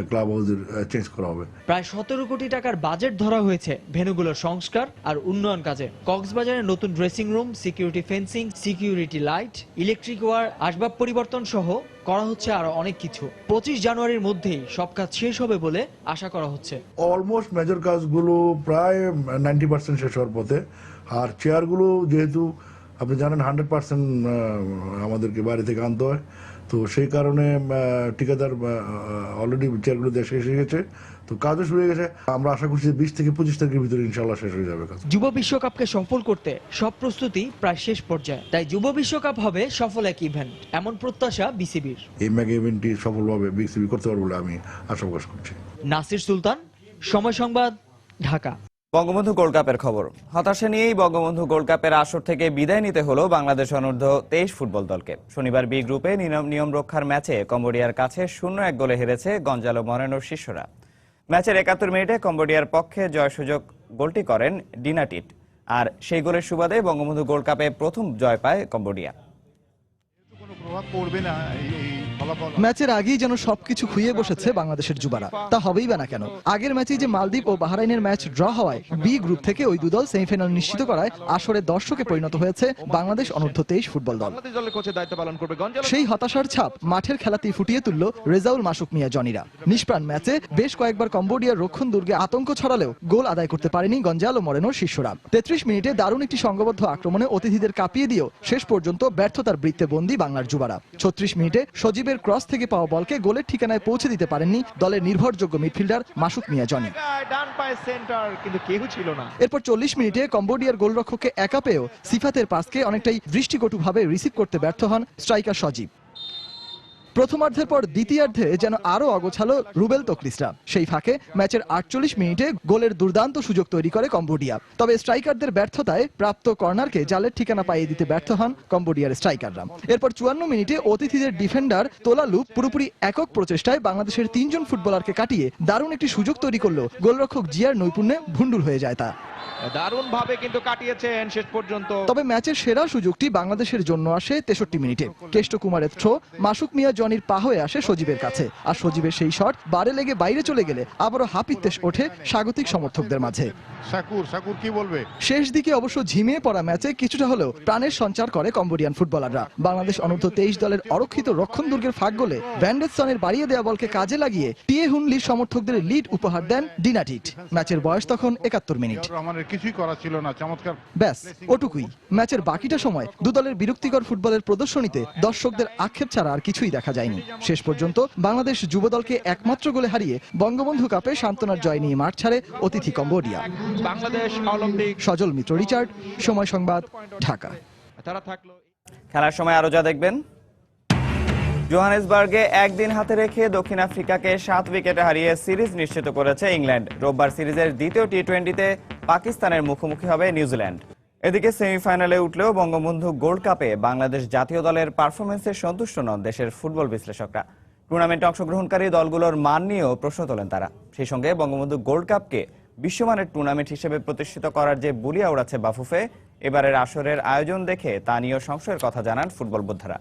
ক্লাব হাউসের চেঞ্জ করা হবে। প্রায় 17 কোটি টাকার বাজেট ধরা হয়েছে ভেন্যুগুলোর সংস্কার আর উন্নয়ন কাজে। কক্সবাজারে নতুন dressing room, security fencing, security light, electric wire, আসবাব পরিবর্তন সহ করা হচ্ছে আরো অনেক কিছু। 25 জানুয়ারির মধ্যেই সব কাজ শেষ হবে বলে আশা করা হচ্ছে। অলমোস্ট মেজর কাজগুলো প্রায় 90% শেষ হওয়ার পথে। আর চেয়ারগুলো যেহেতু আপনি জানেন 100% আমাদেরকে বাইরে থেকে আনতে হয়, তো সেই কারণে ঠিকাদার অলরেডি চেয়ারগুলো দেশে এসে গেছে, তো কাজও শুরু হয়ে গেছে। আমরা আশা করছি 20 থেকে 25 তারিখের ভিতরে ইনশাআল্লাহ শেষ হয়ে যাবে কাজ। যুব বিশ্বকাপকে সফল করতে সব প্রস্তুতি প্রায় শেষ পর্যায়ে, তাই যুব বিশ্বকাপ হবে সফল এক ইভেন্ট, এমন প্রত্যাশা বিসিবির। এই মেগা ইভেন্টটি সফলভাবে বিসিবি করতে পারবে বলে আমি আশা প্রকাশ করছি। নাসির সুলতান, সময় সংবাদ, ঢাকা। বঙ্গবন্ধু গোল্ড কাপের খবর। হতাশা নিয়েই বঙ্গবন্ধু গোল্ড কাপের আসর থেকে বিদায় নিতে হলো বাংলাদেশ অনূর্ধ্ব-23 ফুটবল দলকে। শনিবার বি গ্রুপে নিয়ম রক্ষার ম্যাচে কম্বোডিয়ার কাছে 0-1 গোলে হেরেছে গঞ্জালো মরেনোর শিষ্যরা। ম্যাচের 71 মিনিটে কম্বোডিয়ার পক্ষে জয় সুযোগ গোলটি করেন ডিনাটিট, আর সেই গোলের সুবাদে বঙ্গবন্ধু গোল্ড কাপে প্রথম জয় পায় কম্বোডিয়া। ম্যাচের আগেই যেন সবকিছু খুইয়ে বসেছে বাংলাদেশের যুবারা, তা হবেই বা না কেন। আগের ম্যাচেই যে মালদ্বীপ ও বাহরাইনের ম্যাচ ড্র হওয়ায় বি গ্রুপ থেকে ওই দুদল সেমিফাইনাল নিশ্চিত করায় আসরে দর্শকে পরিণত হয়েছে বাংলাদেশ অনূর্ধ্ব-23 ফুটবল দল। সেই হতাশার ছাপ মাঠের খেলাতেই ফুটিয়ে তুলল রেজাউল মাসুক মিয়া জনিরা। নিষ্প্রাণ ম্যাচে বেশ কয়েকবার কম্বোডিয়ার রক্ষণ দুর্গে আতঙ্ক ছড়ালেও গোল আদায় করতে পারেনি গঞ্জালো মরেনোর শিষ্যরা। 33 মিনিটে দারুণ একটি সংঘবদ্ধ আক্রমণে অতিথিদের কাঁপিয়ে দিয়েও শেষ পর্যন্ত ব্যর্থতার বৃত্তে বন্দী বাংলার যুবারা। 36 মিনিটে সজীবের ক্রস থেকে পাওয়া বলকে গোলের ঠিকানায় পৌঁছে দিতে পারেননি দলের নির্ভরযোগ্য মিডফিল্ডার মাসুক মিয়া জনি। এরপর 40 মিনিটে কম্বোডিয়ার গোলরক্ষককে একা পেয়েও সিফাতের পাসকে অনেকটাই দৃষ্টিকটুভাবে রিসিভ করতে ব্যর্থ হন স্ট্রাইকার সজীব। প্রথমার্ধের পর দ্বিতীয়ার্ধে যেন আরো অগোছালো রুবেল তকলিসরা। সেই ফাঁকে ম্যাচের 48 মিনিটে গোলের দুর্দান্ত সুযোগ তৈরি করে কম্বোডিয়া। তবে স্ট্রাইকারদের ব্যর্থতায় প্রাপ্ত কর্নারকে জালের ঠিকানা পাইয়ে দিতে ব্যর্থ হন কম্বোডিয়ার স্ট্রাইকাররা। এরপর 54 মিনিটে অতিথিদের ডিফেন্ডার তোলালু পুরোপুরি একক প্রচেষ্টায় বাংলাদেশের 3 জন ফুটবলারকে কাটিয়ে দারুণ একটি সুযোগ তৈরি করলো। গোলরক্ষক জিয়ার নৈপুণ্যে ভুন্ডুর হয়ে যায় তা। দারুণভাবে কিন্তু কাটিয়েছেন শেষ পর্যন্ত। তবে ম্যাচের সেরা সুযোগটি বাংলাদেশের জন্য আসে 63 মিনিটে। কেষ্ট কুমারের থ্রো মাসুক মিয়া জনির পা হয়ে আসে সজীবের কাছে, আর সজীবের সেই শট বারে লেগে বাইরে চলে গেলে আবারও হাপিত্তেশ ওঠে স্বাগতিক সমর্থকদের মাঝে। সাকুর কি বলবে? শেষ দিকে অবশ্য ঝিমিয়ে পড়া ম্যাচে কিছুটা হলেও প্রাণের সঞ্চার করে কম্বোডিয়ান ফুটবলাররা। বাংলাদেশ অনূর্ধ্ব-23 দলের অরক্ষিত রক্ষণ দুর্গের ফাঁক গোলে ভ্যান্ডেসনের বাড়িয়ে দেওয়া বলকে কাজে লাগিয়ে টিয়ে হুনলির সমর্থকদের লিড উপহার দেন ডিনাটিট। ম্যাচের বয়স তখন 71 মিনিট। জার্মানির কিছুই করা ছিল না, চমৎকার। ব্যাস ওটুকুই। ম্যাচের বাকিটা সময় দু দলের বিরক্তিকর ফুটবলের প্রদর্শনীতে দর্শকদের আক্ষেপ ছাড়া আর কিছুই দেখা যায়নি। শেষ পর্যন্ত বাংলাদেশ যুব দলকে একমাত্র গোলে হারিয়ে বঙ্গবন্ধু কাপে সান্ত্বনার জয় নিয়ে মাঠ ছাড়ে অতিথি কম্বোডিয়া। বাংলাদেশ অলিম্পিক। সজল মিত্র, রিচার্ড, সময় সংবাদ, ঢাকা। তারা থাকলো। খেলার সময় আরো যা দেখবেন, জোহানেসবার্গে একদিন হাতে রেখে দক্ষিণ আফ্রিকাকে 7 উইকেটে হারিয়ে সিরিজ নিশ্চিত করেছে ইংল্যান্ড। রোববার সিরিজের দ্বিতীয় টি-20তে পাকিস্তানের মুখোমুখি হবে নিউজিল্যান্ড। এদিকে সেমিফাইনালে উঠলেও বঙ্গবন্ধু গোল্ড কাপে বাংলাদেশ জাতীয় দলের পারফরমেন্সে সন্তুষ্ট নন দেশের ফুটবল বিশ্লেষকরা। টুর্নামেন্টে অংশগ্রহণকারী দলগুলোর মান নিয়েও প্রশ্ন তোলেন তারা। সেই সঙ্গে বঙ্গবন্ধু গোল্ড কাপকে বিশ্বমানের টুর্নামেন্ট হিসেবে প্রতিষ্ঠিত করার যে বুলিয়া উড়াচ্ছে বাফুফে, এবারের আসরের আয়োজন দেখে তা নিয়েও সংশয়ের কথা জানান ফুটবল বোদ্ধারা।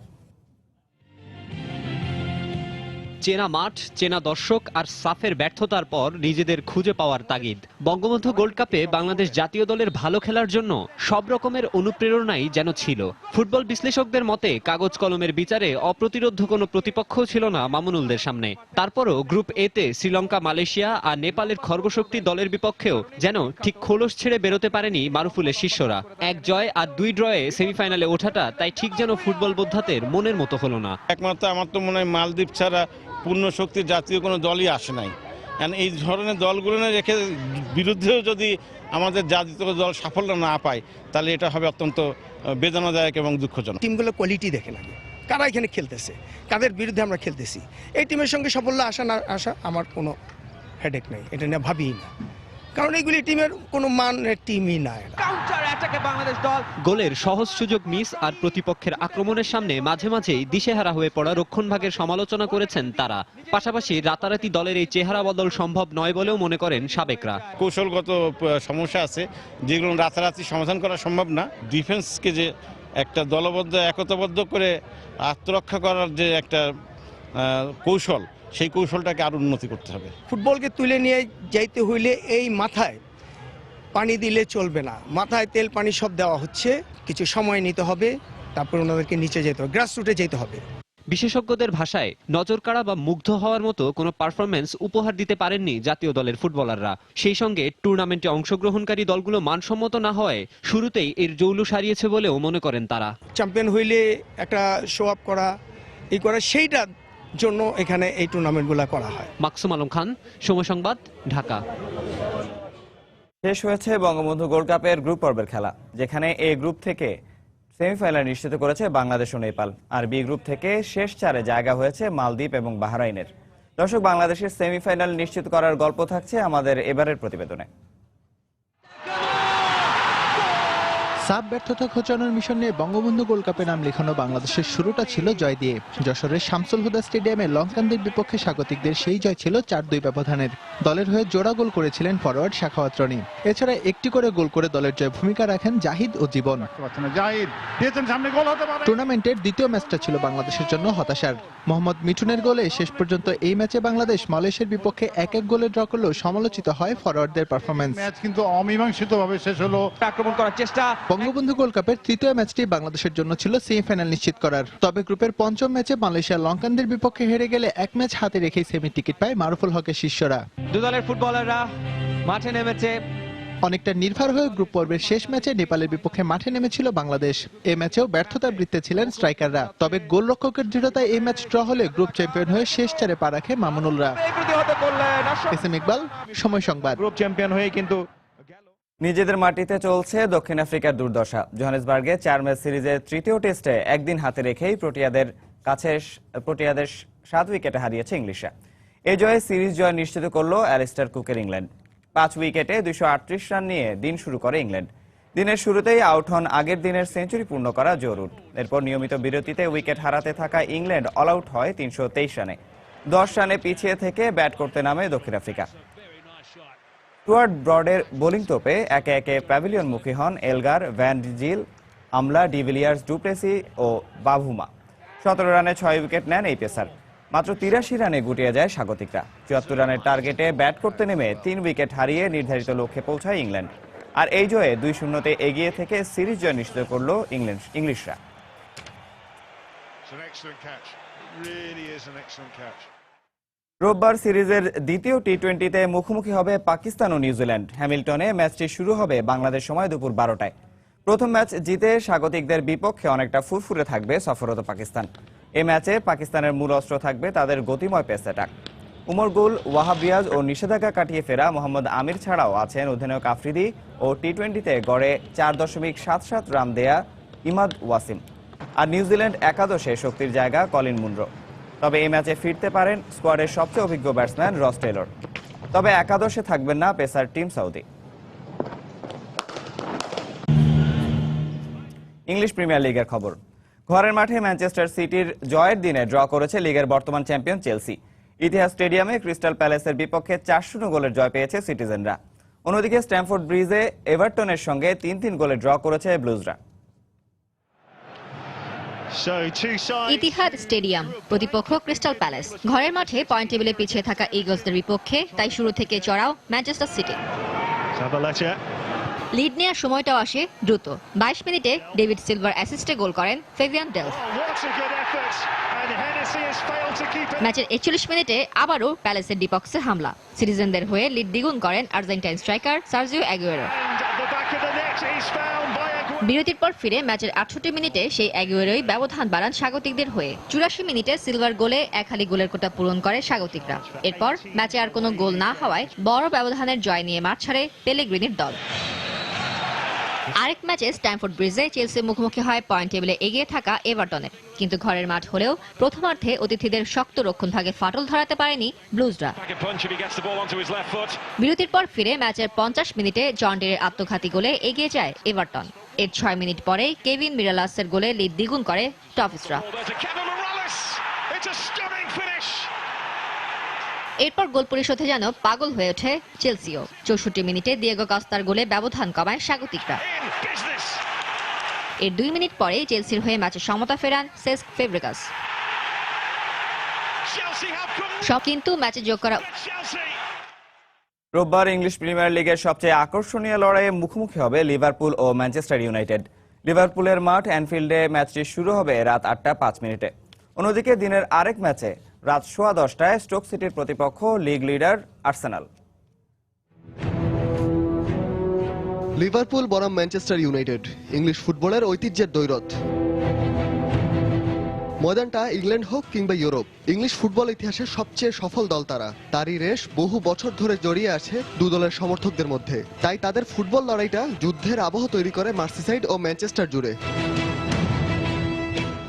চেনা মাঠ, চেনা দর্শক আর সাফের ব্যর্থতার পর নিজেদের খুঁজে পাওয়ার তাগিদ। বঙ্গবন্ধু গোল্ড কাপে বাংলাদেশ জাতীয় দলের ভালো খেলার জন্য সব রকমের অনুপ্রেরণাই যেন ছিল। ফুটবল বিশ্লেষকদের মতে কাগজ কলমের বিচারে অপ্রতিরোধ্য কোনো প্রতিপক্ষ ছিল না মামুনুলদের সামনে। তারপরও গ্রুপ এতে শ্রীলঙ্কা, মালয়েশিয়া আর নেপালের খর্গশক্তি দলের বিপক্ষেও যেন ঠিক খোলস ছেড়ে বেরোতে পারেনি মারুফুলের শিষ্যরা। 1 জয় আর 2 ড্রয়ে সেমিফাইনালে ওঠাটা তাই ঠিক যেন ফুটবল বোদ্ধাদের মনের মতো হলো না। একমাত্র আমার তো মনে হয় মালদ্বীপ ছাড়া পূর্ণ শক্তির জাতীয় কোনো দলই আসে নাই। এই ধরনের দলগুলো রেখে বিরুদ্ধেও যদি আমাদের জাতীয় দল সাফল্য না পায়, তাহলে এটা হবে অত্যন্ত বেদনাদায়ক এবং দুঃখজনক। টিমগুলো কোয়ালিটি দেখে লাগে, কারা এখানে খেলতেছে, কাদের বিরুদ্ধে আমরা খেলতেছি। এই টিমের সঙ্গে সাফল্য আসা না আসা আমার কোনো হেডেক নেই, এটা নিয়ে ভাবিই না, কারণ এইগুলি টিমের কোনো মানের টিমই না। গোলের সহজ সুযোগ মিস আর প্রতিপক্ষের আক্রমণের সামনে মাঝে মাঝেই দিশেহারা হয়ে পড়া রক্ষণভাগের সমালোচনা করেছেন তারা। পাশাপাশি রাতারাতি দলের এই চেহারা বদল সম্ভব নয় বলেও মনে করেন সাবেকরা। কৌশলগত সমস্যা আছে যেগুলো রাতারাতি সমাধান করা সম্ভব না। ডিফেন্সকে যে একটা দলবদ্ধ একতাবদ্ধ করে আত্মরক্ষা করার যে একটা কৌশল, সেই কৌশলটাকে আরো উন্নতি করতে হবে। ফুটবলকে তুলে নিয়ে যাইতে হইলে এই মাথায় পানি দিলে চলবে না, মাথায় তেল পানি সব দেওয়া হচ্ছে, কিছু সময় নিতে হবে, তারপর ওনাদেরকে নিচে যেতে হবে, গ্রাসরুটে যেতে হবে। বিশেষজ্ঞদের ভাষায় নজরকাড়া বা মুগ্ধ হওয়ার মতো কোনো পারফরমেন্স উপহার দিতে পারেননি জাতীয় দলের ফুটবলাররা। সেই সঙ্গে টুর্নামেন্টে অংশগ্রহণকারী দলগুলো মানসম্মত না হওয়ায় শুরুতেই এর জৌলুস হারিয়েছে বলেও মনে করেন তারা। চ্যাম্পিয়ন হইলে একটা শো আপ করা, এই করা, সেইটা জন্য এখানে এই টুর্নামেন্টগুলো করা হয়। মাকসুম আলম খান, সময় সংবাদ, ঢাকা। শেষ হয়েছে বঙ্গবন্ধু গোল্ড কাপের গ্রুপ পর্বের খেলা, যেখানে এ গ্রুপ থেকে সেমিফাইনাল নিশ্চিত করেছে বাংলাদেশ ও নেপাল, আর বি গ্রুপ থেকে শেষ 4-এ জায়গা হয়েছে মালদ্বীপ এবং বাহরাইনের। দর্শক, বাংলাদেশের সেমিফাইনাল নিশ্চিত করার গল্প থাকছে আমাদের এবারের প্রতিবেদনে। সাব ব্যর্থতা ঘোচানোর মিশন নিয়ে বঙ্গবন্ধু গোল্ড কাপে নাম লেখানো বাংলাদেশের শুরুটা ছিল জয় দিয়ে। যশোরের শামসুল হুদা স্টেডিয়ামে লঙ্কানদের বিপক্ষে স্বাগতিকদের সেই জয় ছিল 4-2 ব্যবধানের। দলের হয়ে জোড়া গোল করেছিলেন ফরোয়ার্ড সাখাওয়াত রনি। এছাড়া একটি করে গোল করে দলের জয়ে ভূমিকা রাখেন জাহিদ ও জীবন। টুর্নামেন্টের দ্বিতীয় ম্যাচটা ছিল বাংলাদেশের জন্য হতাশার। মোহাম্মদ মিঠুনের গোলে শেষ পর্যন্ত এই ম্যাচে বাংলাদেশ মালয়েশিয়ার বিপক্ষে 1-1 গোলে ড্র করলেও সমালোচিত হয় ফরোয়ার্ডদের পারফরমেন্স। ম্যাচ কিন্তু অমীমাংসিতভাবে শেষ হলো। আক্রমণ করার চেষ্টা। বঙ্গবন্ধু গোল্ড কাপের তৃতীয় ম্যাচটি বাংলাদেশের জন্য ছিল সেমিফাইনাল নিশ্চিত করার। তবে গ্রুপের পঞ্চম ম্যাচে মালয়েশিয়া লঙ্কানদের বিপক্ষে হেরে গেলে 1 ম্যাচ হাতে রেখেই সেমি টিকিট পায় মারুফুল হকের শিষ্যরা। দু দলের ফুটবলাররা মাঠে নেমেছে। অনেকটা নির্ভর হয়ে গ্রুপ পর্বের শেষ ম্যাচে নেপালের বিপক্ষে মাঠে নেমেছিল বাংলাদেশ। এই ম্যাচেও ব্যর্থতার বৃত্তে ছিলেন স্ট্রাইকাররা। তবে গোলরক্ষকের দৃঢ়তায় এই ম্যাচ ড্র হলে গ্রুপ চ্যাম্পিয়ন হয়ে শেষ 4-এ পা রাখে মামুনুলরা। এস এম ইকবাল, সময় সংবাদ। গ্রুপ চ্যাম্পিয়ন হয়ে কিন্তু নিজেদের মাটিতে চলছে দক্ষিণ আফ্রিকার দুর্দশা। জোহানেসবার্গে 4 ম্যাচ সিরিজের তৃতীয় টেস্টে একদিন হাতে রেখেই প্রোটিয়াদের 7 উইকেটে হারিয়েছে ইংলিশরা। এই জয়ে সিরিজ জয় নিশ্চিত করল অ্যালিস্টার কুকের ইংল্যান্ড। 5 উইকেটে 238 রান নিয়ে দিন শুরু করে ইংল্যান্ড। দিনের শুরুতেই আউট হন আগের দিনের সেঞ্চুরি পূর্ণ করা জো রুট। এরপর নিয়মিত বিরতিতে উইকেট হারাতে থাকা ইংল্যান্ড অল আউট হয় 323 রানে। 10 রানে পিছিয়ে থেকে ব্যাট করতে নামে দক্ষিণ আফ্রিকা। স্টুয়ার্ট ব্রডের বোলিং তোপে একে একে প্যাভিলিয়নমুখী হন এলগার, ভ্যান জিল, আমলা, ডিভিলিয়ার্স, ডুপ্লেসি ও বাভুমা। 17 রানে 6 উইকেট নেন এই পেসার। মাত্র 83 রানে গুটিয়ে যায় স্বাগতিকরা। 74 রানের টার্গেটে ব্যাট করতে নেমে 3 উইকেট হারিয়ে নির্ধারিত লক্ষ্যে পৌঁছায় ইংল্যান্ড। আর এই জয়ে 2-0-তে এগিয়ে থেকে সিরিজ জয় নিশ্চিত করল ইংলিশরা। রোববার সিরিজের দ্বিতীয় টি-20তে মুখোমুখি হবে পাকিস্তান ও নিউজিল্যান্ড। হ্যামিল্টনে ম্যাচটি শুরু হবে বাংলাদেশ সময় দুপুর 12টায়। প্রথম ম্যাচ জিতে স্বাগতিকদের বিপক্ষে অনেকটা ফুরফুরে থাকবে সফররত পাকিস্তান। এই ম্যাচে পাকিস্তানের মূল অস্ত্র থাকবে তাদের গতিময় পেস অ্যাটাক। উমর গুল, ওয়াহাব রিয়াজ ও নিষেধাজ্ঞা কাটিয়ে ফেরা মোহাম্মদ আমির ছাড়াও আছেন অধিনায়ক আফ্রিদি ও টি-20তে গড়ে 4.77 রান দেয়া ইমাদ ওয়াসিম। আর নিউজিল্যান্ড একাদশে শক্তির জায়গা কলিন মুনরো। তবে এই ম্যাচে ফিরতে পারেন স্কোয়াডের সবচেয়ে অভিজ্ঞ ব্যাটসম্যান রস টেলর। তবে একাদশে থাকবেন না pacer Tim Southee. English Premier লিগের খবর। ঘরের মাঠে ম্যানচেস্টার সিটির জয়ের দিনে ড্র করেছে লিগের বর্তমান চ্যাম্পিয়ন চেলসি। ইতিহাস স্টেডিয়ামে ক্রিস্টাল প্যালেসের বিপক্ষে 4-0 গোলের জয় পেয়েছে সিটিজেনরা। অন্যদিকে স্ট্যামফোর্ড ব্রিজে এভারটনের সঙ্গে 3-3 গোলে ড্র করেছে ব্লুজরা। ইতিহাদ স্টেডিয়াম, প্রতিপক্ষ ক্রিস্টাল প্যালেস। ঘরের মাঠে পয়েন্ট টেবিলে পিছিয়ে থাকা ইগলসদের বিপক্ষে তাই শুরু থেকে চড়াও ম্যানচেস্টার সিটি। লিড নেওয়ার সময়টাও আসে দ্রুত। 22 মিনিটে ডেভিড সিলভার অ্যাসিস্টে গোল করেন ফেভিয়ান ডেলফ। ম্যাচের 41 মিনিটে আবারও প্যালেসের ডিবক্সে হামলা। সিটিজেনদের হয়ে লিড দ্বিগুণ করেন আর্জেন্টাইন স্ট্রাইকার সার্জিও অ্যাগুয়েরো। বিরতির পর ফিরে ম্যাচের 68 মিনিটে সেই অ্যাগুয়েরোই ব্যবধান বাড়ান স্বাগতিকদের হয়ে। 84 মিনিটে সিলভার গোলে এক হালি গোলের কোটা পূরণ করে স্বাগতিকরা। এরপর ম্যাচে আর কোনো গোল না হওয়ায় বড় ব্যবধানের জয় নিয়ে মাঠ ছাড়ে পেলেগ্রিনির দল। আরেক ম্যাচে স্ট্যামফোর্ড ব্রিজে চেলসি মুখোমুখি হয় পয়েন্ট টেবিলে এগিয়ে থাকা এভারটনের। কিন্তু ঘরের মাঠ হলেও প্রথমার্ধে অতিথিদের শক্ত রক্ষণভাগে ফাটল ধরাতে পারেনি ব্লুজরা। বিরতির পর ফিরে ম্যাচের 50 মিনিটে জন ডেরের আত্মঘাতী গোলে এগিয়ে যায় এভারটন। এর 6 মিনিট পরে কেভিন মিরালাসের গোলে লিড দ্বিগুণ করে টফিসরা। এরপর গোল পরিশোধে যেন পাগল হয়ে ওঠে চেলসিও। 64 মিনিটে দিয়েগো কস্তার গোলে ব্যবধান কমায় স্বাগতিকরা। এর 2 মিনিট পরে চেলসির হয়ে ম্যাচে সমতা ফেরান সেস্ক ফেব্রিগাস। কিন্তু ম্যাচে যোগ করা। রোববার ইংলিশ প্রিমিয়ার লিগের সবচেয়ে আকর্ষণীয় লড়াইয়ে মুখোমুখি হবে লিভারপুল ও ম্যানচেস্টার ইউনাইটেড। লিভারপুলের মাঠ অ্যানফিল্ডে ম্যাচটি শুরু হবে রাত 8:05। অন্যদিকে দিনের আরেক ম্যাচে রাত 10:15 স্টোক সিটির প্রতিপক্ষ লিগ লিডার আর্সেনাল। লিভারপুল বনাম ম্যানচেস্টার ইউনাইটেড, ইংলিশ ফুটবলের ঐতিহ্যের দ্বৈরথ। ময়দানটা ইংল্যান্ড হোক কিংবা ইউরোপ, ইংলিশ ফুটবল ইতিহাসের সবচেয়ে সফল দল তারা। তারই রেশ বহু বছর ধরে জড়িয়ে আছে দু দলের সমর্থকদের মধ্যে। তাই তাদের ফুটবল লড়াইটা যুদ্ধের আবহ তৈরি করে মার্সিসাইড ও ম্যানচেস্টার জুড়ে।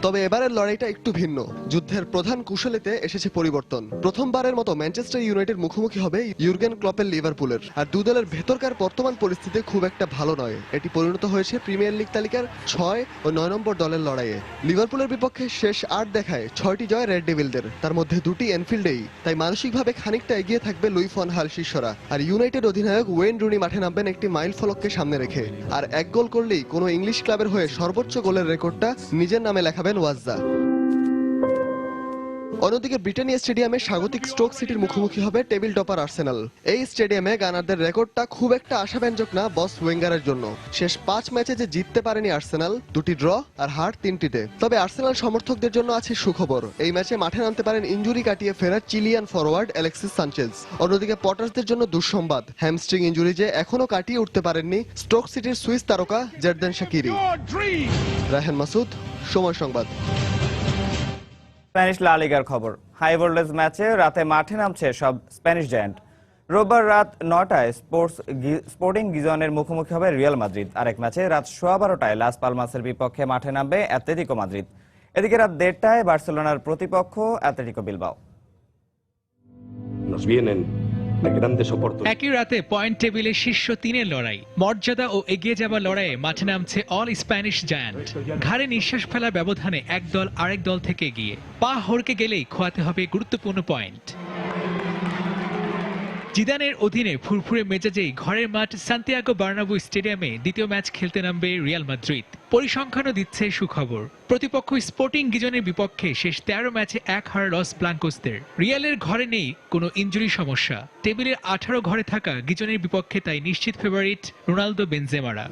তবে এবারের লড়াইটা একটু ভিন্ন। যুদ্ধের প্রধান কুশলীতে এসেছে পরিবর্তন। প্রথমবারের মতো ম্যানচেস্টার ইউনাইটেড মুখোমুখি হবে ইউর্গেন ক্লপের লিভারপুলের। আর দু দলের ভেতরকার বর্তমান পরিস্থিতি খুব একটা ভালো নয়। এটি পরিণত হয়েছে প্রিমিয়ার লিগ তালিকার 6 ও 9 নম্বর দলের লড়াইয়ে। লিভারপুলের বিপক্ষে শেষ 8 দেখায় 6টি জয় রেড ডেভিলদের, তার মধ্যে 2টি এনফিল্ডেই। তাই মানসিকভাবে খানিকটা এগিয়ে থাকবে লুই ফন হাল শিষ্যরা। আর ইউনাইটেড অধিনায়ক ওয়েন রুনি মাঠে নামবেন একটি মাইল ফলককে সামনে রেখে। আর 1 গোল করলেই কোনো ইংলিশ ক্লাবের হয়ে সর্বোচ্চ গোলের রেকর্ডটা নিজের নামে লেখাবেন ওয়াজ্জা। অন্যদিকে ব্রিটানিয়া স্টেডিয়ামে স্বাগতিক স্টোক সিটির মুখোমুখি হবে টেবিল টপার আর্সেনাল। এই স্টেডিয়ামে গানারদের রেকর্ডটা খুব একটা আশাব্যঞ্জক না বস ওয়েঙ্গারের জন্য। শেষ 5 ম্যাচে যে জিততে পারেনি আর্সেনাল, 2টি ড্র আর হার 3টিতে। তবে আর্সেনাল সমর্থকদের জন্য আছে সুখবর। এই ম্যাচে মাঠে নামতে পারেন ইনজুরি কাটিয়ে ফেরা চিলিয়ান ফরওয়ার্ড অ্যালেক্সিস সানচেজ। অন্যদিকে পটার্সদের জন্য দুঃসংবাদ, হ্যামস্ট্রিং ইনজুরি যে এখনো কাটিয়ে উঠতে পারেননি স্টোক সিটির সুইস তারকা জেরদেন শাকিরি। রায়হান মাসুদ, সময় সংবাদ। স্প্যানিশ লা লিগার খবর। হাই ভোল্টেজ ম্যাচে রাতে মাঠে নামছে সব স্প্যানিশ জায়ান্ট। রোববার রাত 9টায় স্পোর্টিং গিজনের মুখোমুখি হবে রিয়াল মাদ্রিদ। আরেক ম্যাচে রাত 12:15 লাস পালমাসের বিপক্ষে মাঠে নামবে অ্যাটলেটিকো মাদ্রিদ। এদিকে রাত 1:30 বার্সেলোনার প্রতিপক্ষ অ্যাটলেটিকো বিলবাও। একই রাতে পয়েন্ট টেবিলে শীর্ষ 3-এর লড়াই, মর্যাদা ও এগিয়ে যাবার লড়াইয়ে মাঠে নামছে অল স্প্যানিশ জায়ান্ট। ঘাড়ে নিঃশ্বাস ফেলার ব্যবধানে এক দল আরেক দল থেকে এগিয়ে। পা হড়কে গেলেই খোয়াতে হবে গুরুত্বপূর্ণ পয়েন্ট। জিদানের অধীনে ফুরফুরে মেজাজেই ঘরের মাঠ সান্তিয়াগো বার্নাবু স্টেডিয়ামে দ্বিতীয় ম্যাচ খেলতে নামবে রিয়াল মাদ্রিদ। পরিসংখ্যানও দিচ্ছে সুখবর। প্রতিপক্ষ স্পোর্টিং গিজনের বিপক্ষে শেষ 13 ম্যাচে 1 হার লস ব্লাঙ্কোসদের। রিয়ালের ঘরে নেই কোনো ইনজুরি সমস্যা। টেবিলের 18 ঘরে থাকা গিজনের বিপক্ষে তাই নিশ্চিত ফেভারিট রোনালদো বেনজেমারা।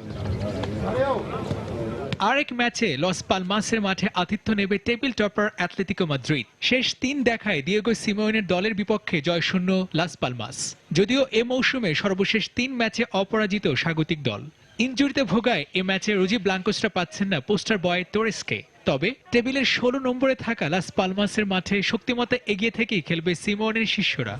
আরেক ম্যাচে লস পালমাসের মাঠে আতিথ্য নেবে টেবিল টপার অ্যাটলেটিকো মাদ্রিদ। শেষ 3 দেখায় দিয়েগো সিমোনের দলের বিপক্ষে জয়শূন্য লাস পালমাস। যদিও এ মৌসুমে সর্বশেষ 3 ম্যাচে অপরাজিত স্বাগতিক দল। ইনজুরিতে ভোগায় এ ম্যাচে রোজি ব্লাঙ্কোসরা পাচ্ছেন না পোস্টার বয় তোরেসকে। তবে টেবিলের 16 নম্বরে থাকা লাস পালমাসের মাঠে শক্তিমত্তা এগিয়ে থেকেই খেলবে সিমোনের শিষ্যরা।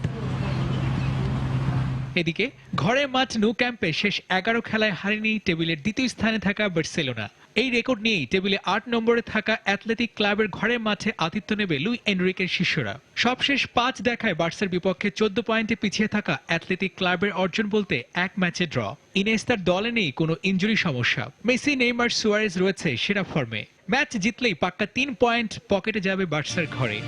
এদিকে ঘরের মাঠ ন্যু ক্যাম্পে শেষ 11 খেলায় হারেনি টেবিলের দ্বিতীয় স্থানে থাকা বার্সেলোনা। এই রেকর্ড নিয়েই টেবিলে 8 নম্বরে থাকা অ্যাথলেটিক ক্লাবের ঘরের মাঠে আতিথ্য নেবে লুই এনরিকের শিষ্যরা। সবশেষ 5 দেখায় বার্সার বিপক্ষে 14 পয়েন্টে পিছিয়ে থাকা অ্যাথলেটিক ক্লাবের অর্জন বলতে 1 ম্যাচে ড্র। ইনেস্তার দলে নেই কোনো ইনজুরি সমস্যা। মেসি, নেইমার, সুয়ারেজ রয়েছে সেরা ফর্মে। ম্যাচ জিতলেই পাক্কা 3 পয়েন্ট পকেটে যাবে বার্সার ঘরে।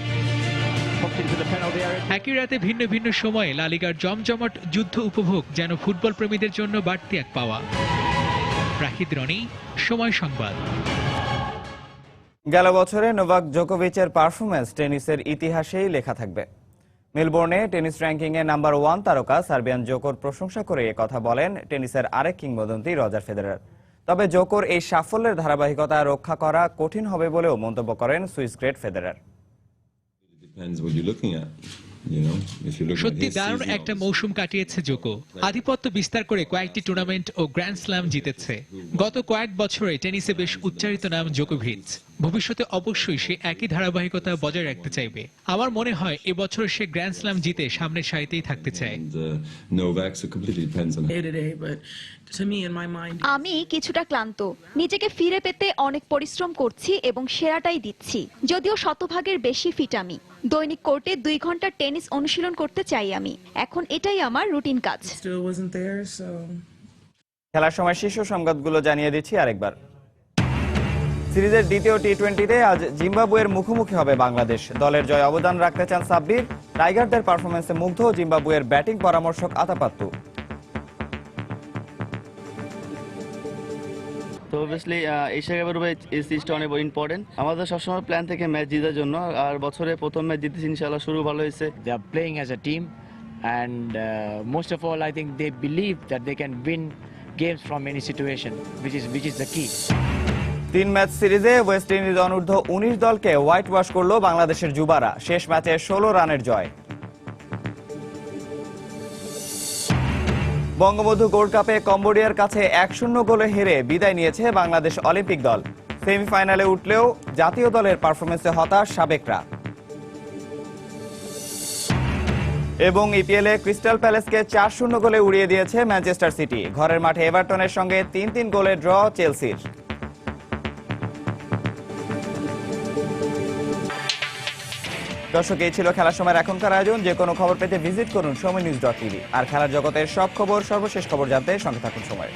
একই রাতে ভিন্ন ভিন্ন সময়ে লা লিগার জমজমাট যুদ্ধ উপভোগ যেন ফুটবল প্রেমীদের জন্য বাড়তি এক পাওয়া। রাহিদ রনি, সময় সংবাদ। গেল বছরে নোভাক জোকোভিচের পারফরম্যান্স টেনিসের ইতিহাসেই লেখা থাকবে। মেলবোর্নে টেনিস র্যাঙ্কিংয়ে নাম্বার 1 তারকা সার্বিয়ান জোকোর প্রশংসা করে কথা বলেন টেনিসের আরেক কিংবদন্তি রজার ফেদেরার। তবে জোকোর এই সাফল্যের ধারাবাহিকতা রক্ষা করা কঠিন হবে বলেও মন্তব্য করেন সুইস গ্রেট ফেদেরার। সত্যি দারুণ একটা মৌসুম কাটিয়েছে জোকো। আধিপত্য বিস্তার করে কয়েকটি টুর্নামেন্ট ও গ্র্যান্ড স্ল্যাম জিতেছে। গত কয়েক বছরে টেনিসে বেশ উচ্চারিত নাম জোকোভিচ। ভবিষ্যতে অবশ্যই সে একই ধারাবাহিকতা বজায় রাখতে চাইবে। আমার মনে হয় এবছর সে গ্র্যান্ড স্ল্যাম জিতে সামনের সারিতেই থাকতে চায়। আমি কিছুটা ক্লান্ত, নিজেকে ফিরে পেতে অনেক পরিশ্রম করছি এবং সেরাটাই দিচ্ছি। যদিও শতভাগের বেশি ফিট আমি। দৈনিক কোর্টে 2 ঘন্টা টেনিস অনুশীলন করতে চাই আমি। এখন এটাই আমার রুটিন কাজ। খেলার সময় শীর্ষ সংবাদগুলো জানিয়ে দিচ্ছি আরেকবার। সিরিজের দ্বিতীয় টি20তে আজ জিম্বাবুয়ের মুখোমুখি হবে বাংলাদেশ। দলের জয় অবদান রাখতে চান সাব্বির। টাইগারদের পারফরম্যান্সে মুগ্ধ জিম্বাবুয়ের ব্যাটিং পরামর্শক আতাপাত্তু। তো অবভিয়াসলি এশিয়া কাপের উপরে এই সিরিজটা অনেক ইম্পর্টেন্ট। আমাদের সবসময় প্ল্যান থেকে ম্যাচ জেতার জন্য, আর বছরে প্রথম ম্যাচ জিতেছি ইনশাআল্লাহ, শুরু ভালো হয়েছে। They are playing as a team, and most of all, I think they believe that they can win games from any situation, which is the key. 3 match সিরিজে ওয়েস্ট ইন্ডিজ অনূর্ধ্ব 19 দলকে হোয়াইট ওয়াশ করল বাংলাদেশের যুবারা। শেষ ম্যাচে 16 রানের জয়। বঙ্গবন্ধু গোল্ড কাপে কম্বোডিয়ার কাছে 1-0 গোলে হেরে বিদায় নিয়েছে বাংলাদেশ অলিম্পিক দল। সেমিফাইনালে উঠলেও জাতীয় দলের পারফরম্যান্সে হতাশ সাবেকরা। এবং ইপিএলে ক্রিস্টাল প্যালেসকে 4-0 গোলে উড়িয়ে দিয়েছে ম্যানচেস্টার সিটি। ঘরের মাঠে এভারটনের সঙ্গে 3-3 গোলে ড্র চেলসির। দর্শক, এই ছিল খেলার সময়ের এখনকার আয়োজন। যে কোনো খবর পেতে ভিজিট করুন সময়নিউজ.tv। আর খেলার জগতের সব খবর, সর্বশেষ খবর জানতে সঙ্গে থাকুন সময়।